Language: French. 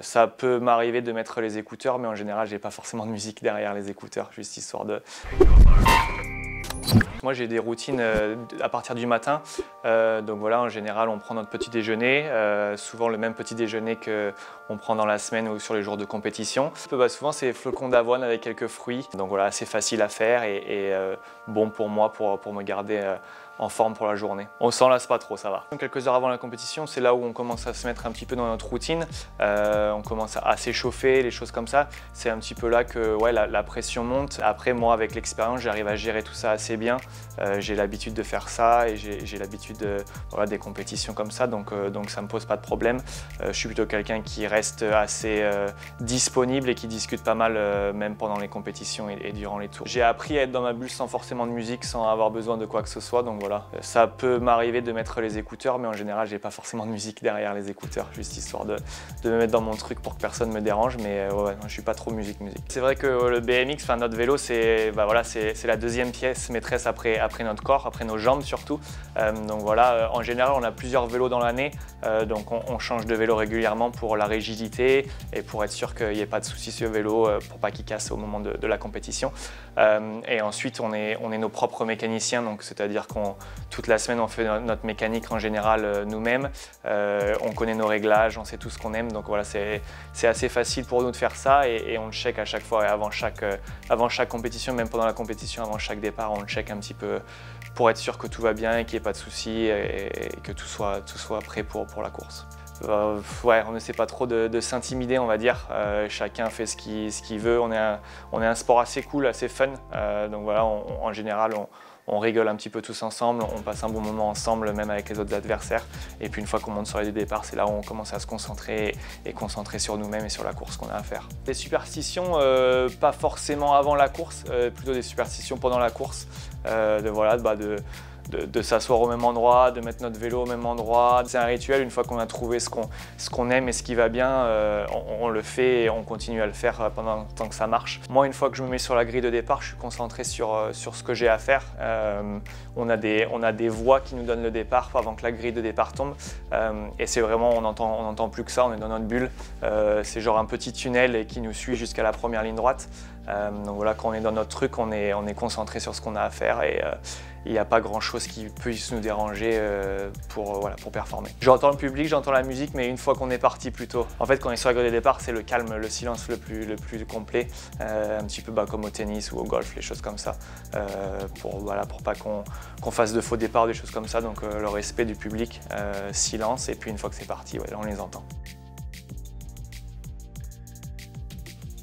Ça peut m'arriver de mettre les écouteurs, mais en général, j'ai pas forcément de musique derrière les écouteurs, juste histoire de... Moi, j'ai des routines à partir du matin. Donc voilà, en général, on prend notre petit déjeuner, souvent le même petit déjeuner qu'on prend dans la semaine ou sur les jours de compétition. Souvent, c'est flocons d'avoine avec quelques fruits. Donc voilà, assez facile à faire et bon pour moi pour me garder en forme pour la journée. On s'en lasse pas trop, ça va. Quelques heures avant la compétition, c'est là où on commence à se mettre un petit peu dans notre routine. On commence à s'échauffer, les choses comme ça. C'est un petit peu là que ouais, la pression monte. Après, moi, avec l'expérience, j'arrive à gérer tout ça assez bien. J'ai l'habitude de faire ça et j'ai l'habitude voilà, des compétitions comme ça, donc ça ne me pose pas de problème. Je suis plutôt quelqu'un qui reste assez disponible et qui discute pas mal, même pendant les compétitions et durant les tours. J'ai appris à être dans ma bulle sans forcément de musique, sans avoir besoin de quoi que ce soit, donc voilà. Ça peut m'arriver de mettre les écouteurs, mais en général, j'ai pas forcément de musique derrière les écouteurs, juste histoire de me mettre dans mon truc pour que personne me dérange, mais ouais, non, je suis pas trop musique. C'est vrai que le BMX, enfin notre vélo, c'est voilà, la deuxième pièce maîtresse après notre corps, après nos jambes surtout. Donc voilà, en général, on a plusieurs vélos dans l'année, donc on change de vélo régulièrement pour la rigidité et pour être sûr qu'il n'y ait pas de soucis sur le vélo, pour pas qu'il casse au moment de la compétition. Et ensuite, on est nos propres mécaniciens, donc c'est-à-dire toute la semaine, on fait notre mécanique en général nous-mêmes. On connaît nos réglages, on sait tout ce qu'on aime, donc voilà, c'est assez facile pour nous de faire ça et on le check à chaque fois et avant chaque compétition, même pendant la compétition, avant chaque départ, on le check un petit peu pour être sûr que tout va bien et qu'il n'y ait pas de soucis et que tout soit prêt pour la course. Ouais, on n'essaie pas trop de s'intimider, on va dire. Chacun fait ce qu'il veut. On est un sport assez cool, assez fun. Donc voilà, en général, on rigole un petit peu tous ensemble, on passe un bon moment ensemble, même avec les autres adversaires. Et puis une fois qu'on monte sur les départs, c'est là où on commence à se concentrer et concentrer sur nous-mêmes et sur la course qu'on a à faire. Des superstitions, pas forcément avant la course, plutôt des superstitions pendant la course. De s'asseoir au même endroit, de mettre notre vélo au même endroit. C'est un rituel, une fois qu'on a trouvé ce qu'on aime et ce qui va bien, on le fait et on continue à le faire pendant tant que ça marche. Moi, une fois que je me mets sur la grille de départ, je suis concentré sur ce que j'ai à faire. On a des voies qui nous donnent le départ avant que la grille de départ tombe. Et c'est vraiment, on n'entend plus que ça, on est dans notre bulle. C'est genre un petit tunnel qui nous suit jusqu'à la première ligne droite. Donc voilà, quand on est dans notre truc, on est concentré sur ce qu'on a à faire et il n'y a pas grand chose qui puisse nous déranger pour performer. J'entends le public, j'entends la musique, mais une fois qu'on est parti plutôt. En fait, quand on est sur la grille de départ, c'est le calme, le silence le plus complet, un petit peu comme au tennis ou au golf, les choses comme ça, pour pas qu'on fasse de faux départs, des choses comme ça. Donc le respect du public, silence, et puis une fois que c'est parti, ouais, là, on les entend.